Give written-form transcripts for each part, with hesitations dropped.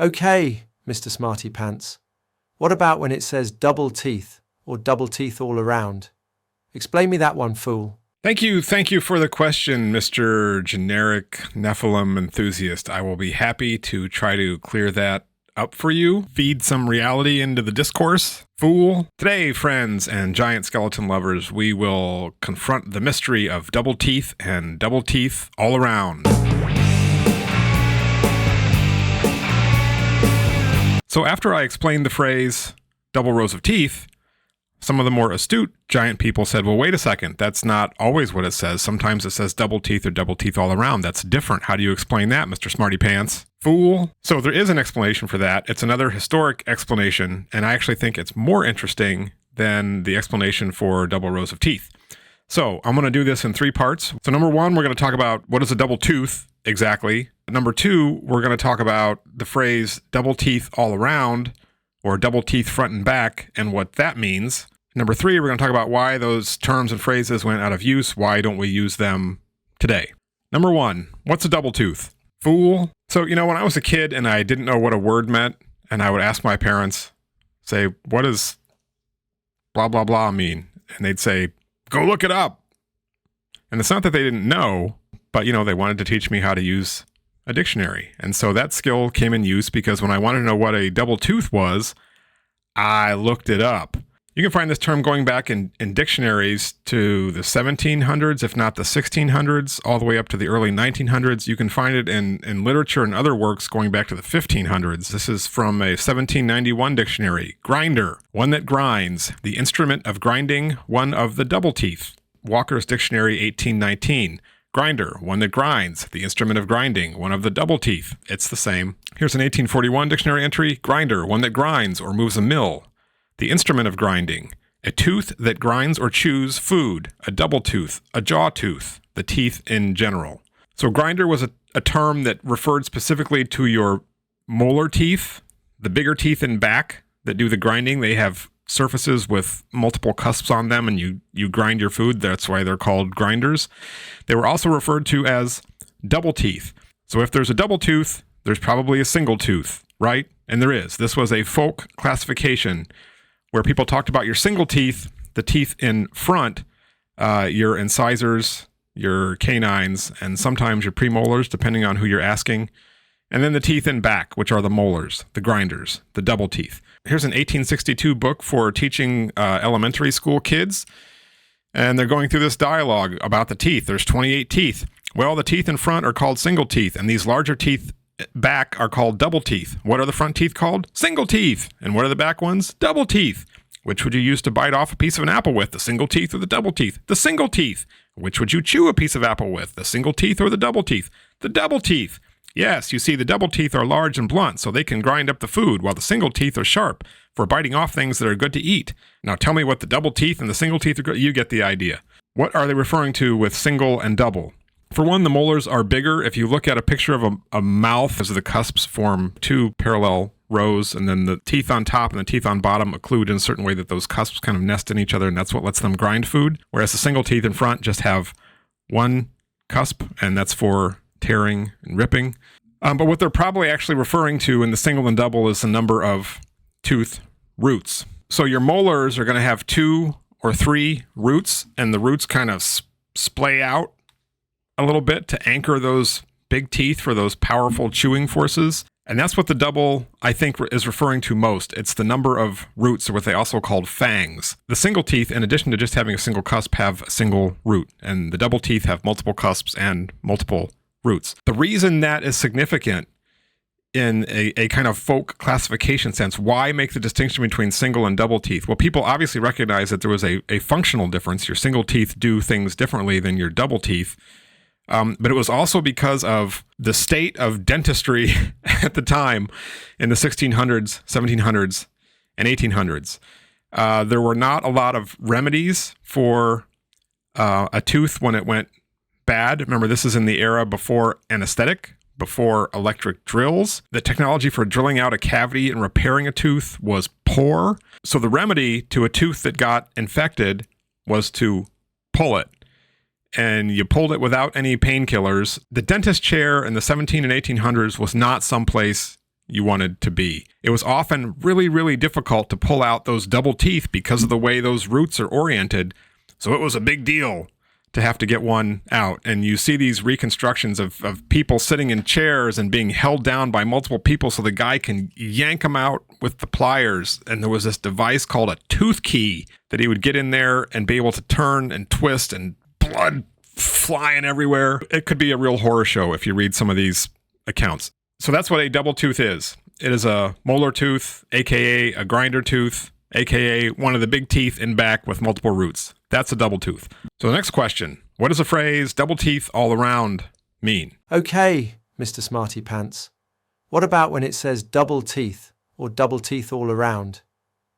Okay, Mr. Smarty Pants. What about when it says double teeth or double teeth all around? Explain me that one, fool. Thank you for the question, Mr. Generic Nephilim Enthusiast. I will be happy to try to clear that up for you. Feed some reality into the discourse, fool. Today, friends and giant skeleton lovers, we will confront the mystery of double teeth and double teeth all around. So after I explained the phrase double rows of teeth, some of the more astute giant people said, well, wait a second, that's not always what it says. Sometimes it says double teeth or double teeth all around. That's different. How do you explain that, Mr. Smarty Pants? Fool. So there is an explanation for that. It's another historic explanation, and I actually think it's more interesting than the explanation for double rows of teeth. So I'm going to do this in 3 parts. So number 1, we're going to talk about what is a double tooth exactly. Number 2, we're going to talk about the phrase double teeth all around, or double teeth front and back, and what that means. Number 3, we're going to talk about why those terms and phrases went out of use. Why don't we use them today? Number 1, what's a double tooth? Fool. So, when I was a kid and I didn't know what a word meant, and I would ask my parents, say, what does blah, blah, blah mean? And they'd say, go look it up. And it's not that they didn't know, but, they wanted to teach me how to use a dictionary. And so that skill came in use because when I wanted to know what a double tooth was, I looked it up. You can find this term going back in dictionaries to the 1700s, if not the 1600s, all the way up to the early 1900s. You can find it in literature and other works going back to the 1500s. This is from a 1791 dictionary. Grinder, one that grinds. The instrument of grinding, one of the double teeth. Walker's Dictionary, 1819. Grinder, one that grinds. The instrument of grinding, one of the double teeth. It's the same. Here's an 1841 dictionary entry. Grinder, one that grinds or moves a mill. The instrument of grinding, a tooth that grinds or chews food, a double tooth, a jaw tooth, the teeth in general. So grinder was a term that referred specifically to your molar teeth, the bigger teeth in back that do the grinding. They have surfaces with multiple cusps on them, and you grind your food. That's why they're called grinders. They were also referred to as double teeth. So if there's a double tooth, there's probably a single tooth, right? And there is. This was a folk classification where people talked about your single teeth, the teeth in front, your incisors, your canines, and sometimes your premolars, depending on who you're asking. And then the teeth in back, which are the molars, the grinders, the double teeth. Here's an 1862 book for teaching elementary school kids. And they're going through this dialogue about the teeth. There's 28 teeth. Well, the teeth in front are called single teeth, and these larger teeth back are called double teeth. What are the front teeth called? Single teeth. And what are the back ones? Double teeth. Which would you use to bite off a piece of an apple with? The single teeth or the double teeth? The single teeth. Which would you chew a piece of apple with? The single teeth or the double teeth? The double teeth. Yes, you see, the double teeth are large and blunt, so they can grind up the food, while the single teeth are sharp for biting off things that are good to eat. Now tell me what the double teeth and the single teeth are good. You get the idea. What are they referring to with single and double? For one, the molars are bigger. If you look at a picture of a mouth, as the cusps form 2 parallel rows, and then the teeth on top and the teeth on bottom occlude in a certain way that those cusps kind of nest in each other, and that's what lets them grind food. Whereas the single teeth in front just have one cusp, and that's for tearing and ripping. But what they're probably actually referring to in the single and double is the number of tooth roots. So your molars are going to have 2 or 3 roots, and the roots kind of splay out a little bit to anchor those big teeth for those powerful chewing forces. And that's what the double, I think, is referring to most. It's the number of roots, or what they also called fangs. The single teeth, in addition to just having a single cusp, have a single root, and the double teeth have multiple cusps and multiple roots. The reason that is significant in a kind of folk classification sense, why make the distinction between single and double teeth? Well, people obviously recognize that there was a functional difference. Your single teeth do things differently than your double teeth. But it was also because of the state of dentistry at the time in the 1600s, 1700s, and 1800s. There were not a lot of remedies for a tooth when it went bad. Remember, this is in the era before anesthetic, before electric drills. The technology for drilling out a cavity and repairing a tooth was poor. So the remedy to a tooth that got infected was to pull it. And you pulled it without any painkillers. The dentist chair in the 17 and 1800s was not someplace you wanted to be. It was often really, really difficult to pull out those double teeth because of the way those roots are oriented. So it was a big deal to have to get one out. And you see these reconstructions of people sitting in chairs and being held down by multiple people so the guy can yank them out with the pliers. And there was this device called a tooth key that he would get in there and be able to turn and twist, and blood flying everywhere. It could be a real horror show if you read some of these accounts. So that's what a double tooth is. It is a molar tooth, aka a grinder tooth, aka one of the big teeth in back with multiple roots. That's a double tooth. So the next question, what does the phrase double teeth all around mean? Okay, Mr. Smarty Pants. What about when it says double teeth or double teeth all around?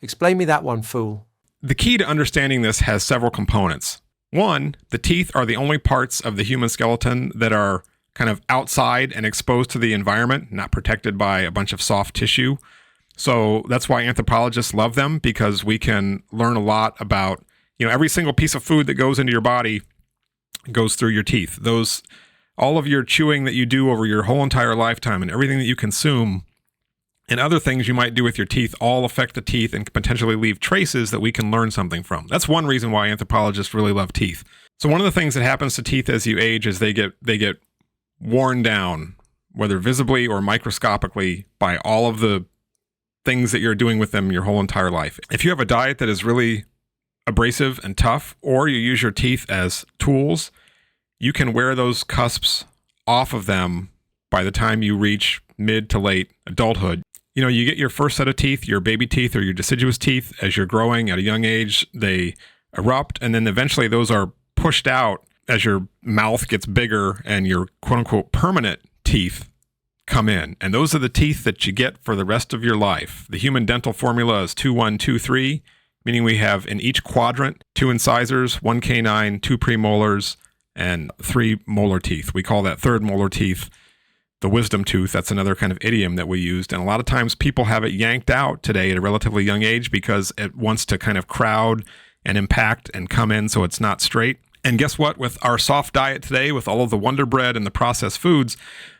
Explain me that one, fool. The key to understanding this has several components. One, the teeth are the only parts of the human skeleton that are kind of outside and exposed to the environment, not protected by a bunch of soft tissue. So that's why anthropologists love them, because we can learn a lot about, every single piece of food that goes into your body goes through your teeth. All of your chewing that you do over your whole entire lifetime and everything that you consume and other things you might do with your teeth all affect the teeth and potentially leave traces that we can learn something from. That's one reason why anthropologists really love teeth. So one of the things that happens to teeth as you age is they get worn down, whether visibly or microscopically, by all of the things that you're doing with them your whole entire life. If you have a diet that is really abrasive and tough, or you use your teeth as tools, you can wear those cusps off of them by the time you reach mid to late adulthood. You get your first set of teeth, your baby teeth or your deciduous teeth. As you're growing at a young age, they erupt, and then eventually those are pushed out as your mouth gets bigger and your quote-unquote permanent teeth come in. And those are the teeth that you get for the rest of your life. The human dental formula is 2-1-2-3, meaning we have in each quadrant 2 incisors, 1 canine, 2 premolars, and 3 molar teeth. We call that third molar teeth the wisdom tooth. That's another kind of idiom that we used. And a lot of times people have it yanked out today at a relatively young age because it wants to kind of crowd and impact and come in so it's not straight. And guess what? With our soft diet today, with all of the Wonder Bread and the processed foods,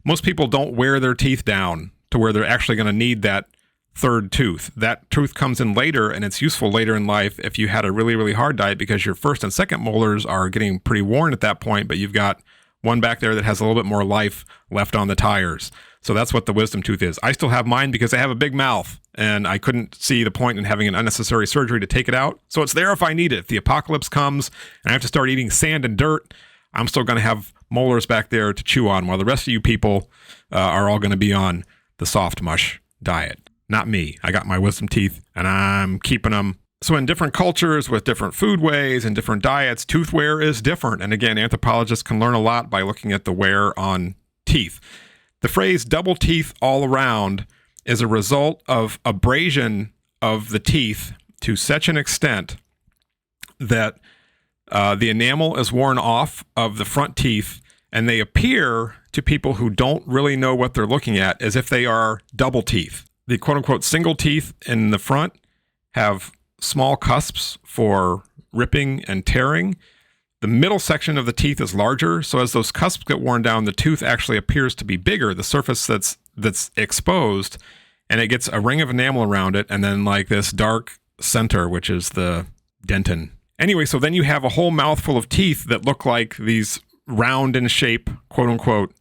most people don't wear their teeth down to where they're actually going to need that third tooth. That tooth comes in later, and it's useful later in life if you had a really, really hard diet, because your first and second molars are getting pretty worn at that point, but you've got one back there that has a little bit more life left on the tires. So that's what the wisdom tooth is. I still have mine because I have a big mouth, and I couldn't see the point in having an unnecessary surgery to take it out. So it's there if I need it. If the apocalypse comes and I have to start eating sand and dirt, I'm still going to have molars back there to chew on, while the rest of you people are all going to be on the soft mush diet. Not me. I got my wisdom teeth, and I'm keeping them. So in different cultures with different food ways and different diets, tooth wear is different. And again, anthropologists can learn a lot by looking at the wear on teeth. The phrase double teeth all around is a result of abrasion of the teeth to such an extent that the enamel is worn off of the front teeth, and they appear to people who don't really know what they're looking at as if they are double teeth. The quote-unquote single teeth in the front have small cusps for ripping and tearing. The middle section of the teeth is larger, so as those cusps get worn down, the tooth actually appears to be bigger, the surface that's exposed, and it gets a ring of enamel around it, and then like this dark center, which is the dentin. Anyway, so then you have a whole mouthful of teeth that look like these round in shape, quote-unquote,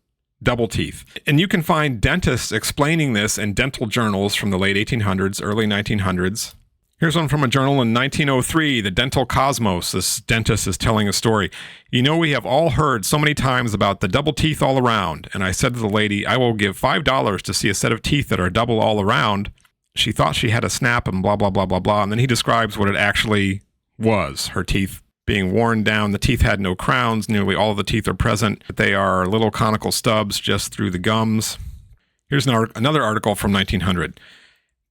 double teeth. And you can find dentists explaining this in dental journals from the late 1800s, early 1900s. Here's one from a journal in 1903, the Dental Cosmos. This dentist is telling a story. We have all heard so many times about the double teeth all around. And I said to the lady, I will give $5 to see a set of teeth that are double all around. She thought she had a snap and blah, blah, blah, blah, blah. And then he describes what it actually was. Her teeth being worn down. The teeth had no crowns. Nearly all of the teeth are present. They are little conical stubs just through the gums. Here's another article from 1900.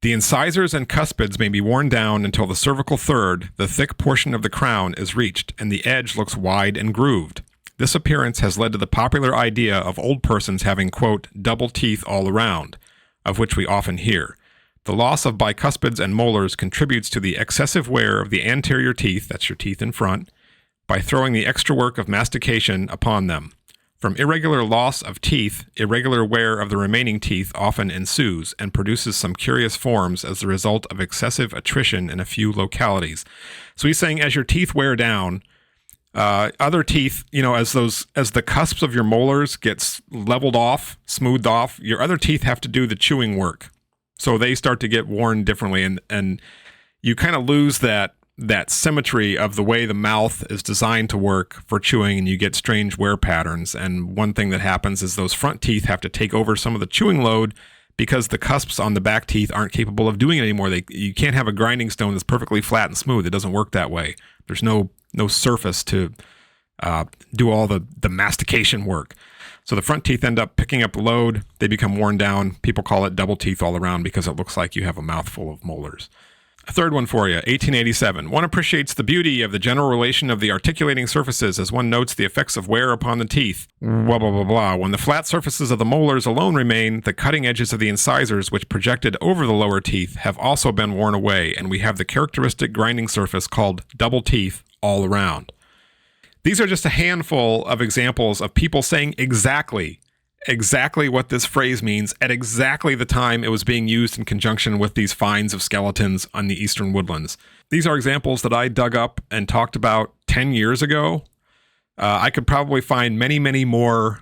The incisors and cuspids may be worn down until the cervical third, the thick portion of the crown, is reached, and the edge looks wide and grooved. This appearance has led to the popular idea of old persons having, quote, double teeth all around, of which we often hear. The loss of bicuspids and molars contributes to the excessive wear of the anterior teeth, that's your teeth in front, by throwing the extra work of mastication upon them. From irregular loss of teeth, irregular wear of the remaining teeth often ensues and produces some curious forms as the result of excessive attrition in a few localities. So he's saying as your teeth wear down, other teeth, as the cusps of your molars gets leveled off, smoothed off, your other teeth have to do the chewing work. So they start to get worn differently, and you kind of lose that symmetry of the way the mouth is designed to work for chewing, and you get strange wear patterns. And one thing that happens is those front teeth have to take over some of the chewing load because the cusps on the back teeth aren't capable of doing it anymore. You can't have a grinding stone that's perfectly flat and smooth. It doesn't work that way. There's no surface to do all the mastication work. So the front teeth end up picking up the load. They become worn down. People call it double teeth all around because it looks like you have a mouthful of molars. A third one for you, 1887. One appreciates the beauty of the general relation of the articulating surfaces as one notes the effects of wear upon the teeth. Blah, blah, blah, blah. When the flat surfaces of the molars alone remain, the cutting edges of the incisors, which projected over the lower teeth, have also been worn away, and we have the characteristic grinding surface called double teeth all around. These are just a handful of examples of people saying exactly what this phrase means at exactly the time it was being used in conjunction with these finds of skeletons on the eastern woodlands. These are examples that I dug up and talked about 10 years ago. I could probably find many, many more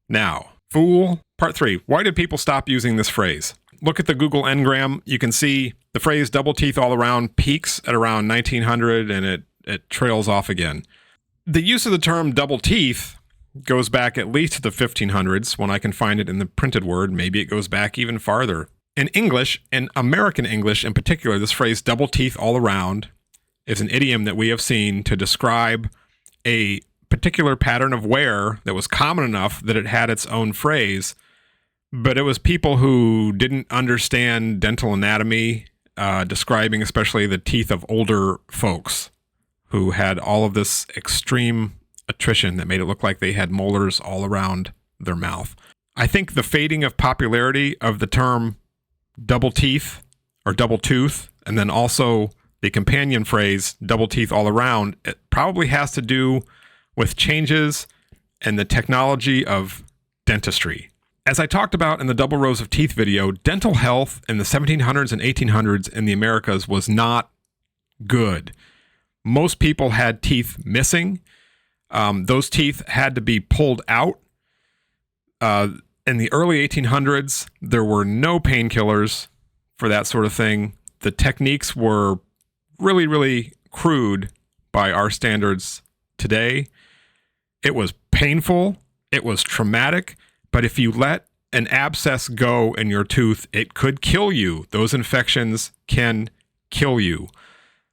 now. Fool. Part 3. Why did people stop using this phrase? Look at the Google Ngram. You can see the phrase double teeth all around peaks at around 1900, and it trails off again. The use of the term double teeth goes back at least to the 1500s when I can find it in the printed word. Maybe it goes back even farther. In English, in American English in particular, this phrase double teeth all around is an idiom that we have seen to describe a particular pattern of wear that was common enough that it had its own phrase, but it was people who didn't understand dental anatomy, describing especially the teeth of older folks who had all of this extreme attrition that made it look like they had molars all around their mouth. I think the fading of popularity of the term double teeth or double tooth, and then also the companion phrase double teeth all around, it probably has to do with changes in the technology of dentistry. As I talked about in the double rows of teeth video, dental health in the 1700s and 1800s in the Americas was not good. Most people had teeth missing. Those teeth had to be pulled out. In the early 1800s, there were no painkillers for that sort of thing. The techniques were really, really crude by our standards today. It was painful. It was traumatic. But if you let an abscess go in your tooth, it could kill you. Those infections can kill you.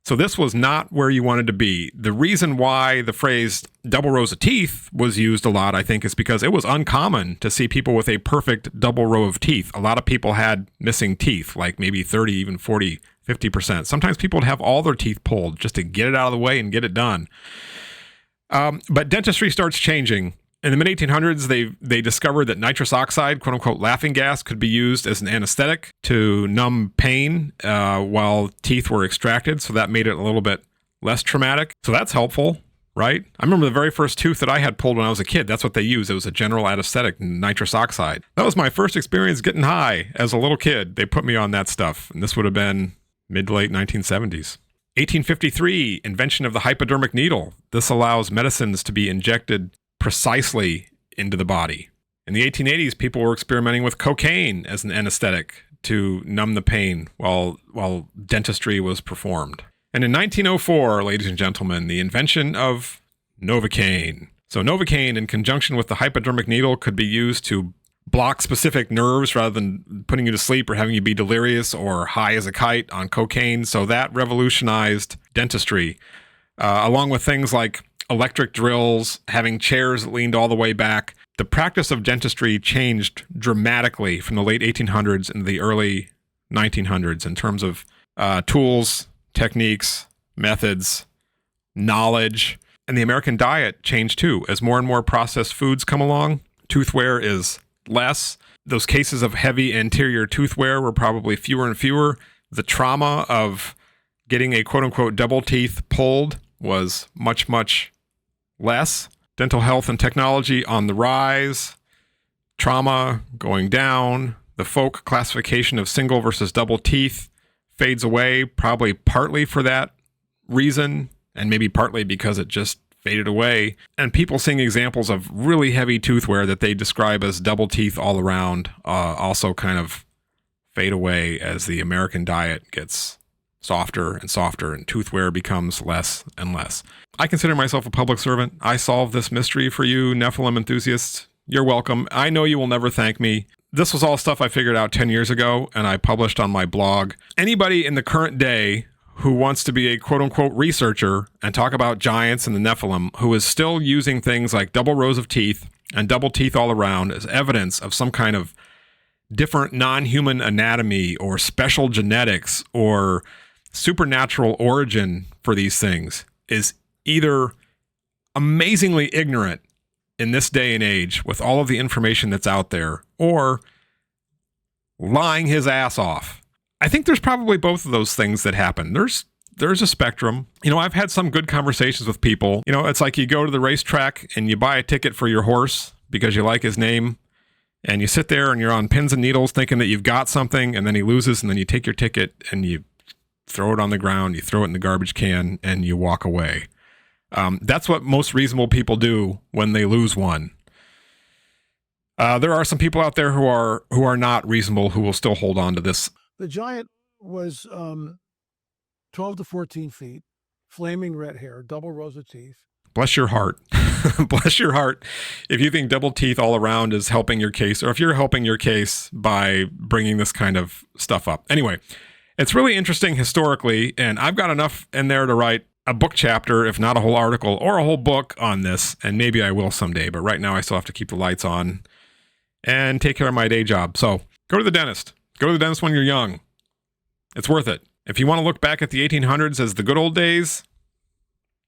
So this was not where you wanted to be. The reason why the phrase double rows of teeth was used a lot, I think, is because it was uncommon to see people with a perfect double row of teeth. A lot of people had missing teeth, like maybe 30, even 40, 50%. Sometimes people would have all their teeth pulled just to get it out of the way and get it done. But dentistry starts changing. In the mid-1800s, they discovered that nitrous oxide, quote-unquote laughing gas, could be used as an anesthetic to numb pain while teeth were extracted, so that made it a little bit less traumatic. So that's helpful, right? I remember the very first tooth that I had pulled when I was a kid. That's what they used. It was a general anesthetic, nitrous oxide. That was my first experience getting high as a little kid. They put me on that stuff, and this would have been mid to late 1970s. 1853, invention of the hypodermic needle. This allows medicines to be injected precisely into the body. In the 1880s, people were experimenting with cocaine as an anesthetic to numb the pain while dentistry was performed. And in 1904, ladies and gentlemen, the invention of Novocaine. So Novocaine, in conjunction with the hypodermic needle, could be used to block specific nerves rather than putting you to sleep or having you be delirious or high as a kite on cocaine. So that revolutionized dentistry, along with things like electric drills, having chairs that leaned all the way back. The practice of dentistry changed dramatically from the late 1800s into the early 1900s in terms of tools, techniques, methods, knowledge. And the American diet changed too. As more and more processed foods come along, tooth wear is less. Those cases of heavy anterior tooth wear were probably fewer and fewer. The trauma of getting a quote-unquote double teeth pulled was much, much less. Dental health and technology on the rise. Trauma going down. The folk classification of single versus double teeth fades away, probably partly for that reason, and maybe partly because it just faded away. And people seeing examples of really heavy tooth wear that they describe as double teeth all around also kind of fade away as the American diet gets softer and softer and tooth wear becomes less and less. I consider myself a public servant. I solved this mystery for you, Nephilim enthusiasts. You're welcome. I know you will never thank me. This was all stuff I figured out 10 years ago and I published on my blog. Anybody in the current day who wants to be a quote-unquote researcher and talk about giants and the Nephilim, who is still using things like double rows of teeth and double teeth all around as evidence of some kind of different non-human anatomy or special genetics or supernatural origin for these things, is either amazingly ignorant in this day and age with all of the information that's out there, or lying his ass off. I think there's probably both of those things that happen. There's a spectrum. I've had some good conversations with people. It's like you go to the racetrack and you buy a ticket for your horse because you like his name, and you sit there and you're on pins and needles thinking that you've got something, and then he loses, and then you take your ticket and you throw it on the ground, you throw it in the garbage can, and you walk away. That's what most reasonable people do when they lose one. There are some people out there who are not reasonable, who will still hold on to this. The giant was 12 to 14 feet, flaming red hair, double rows of teeth. Bless your heart. Bless your heart. If you think double teeth all around is helping your case, or if you're helping your case by bringing this kind of stuff up. Anyway, it's really interesting historically, and I've got enough in there to write a book chapter, if not a whole article or a whole book on this, and maybe I will someday, but right now I still have to keep the lights on and take care of my day job. So go to the dentist. Go to the dentist when you're young. It's worth it. If you want to look back at the 1800s as the good old days,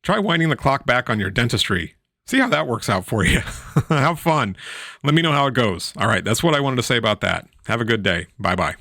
try winding the clock back on your dentistry. See how that works out for you. Have fun. Let me know how it goes. All right, that's what I wanted to say about that. Have a good day. Bye-bye.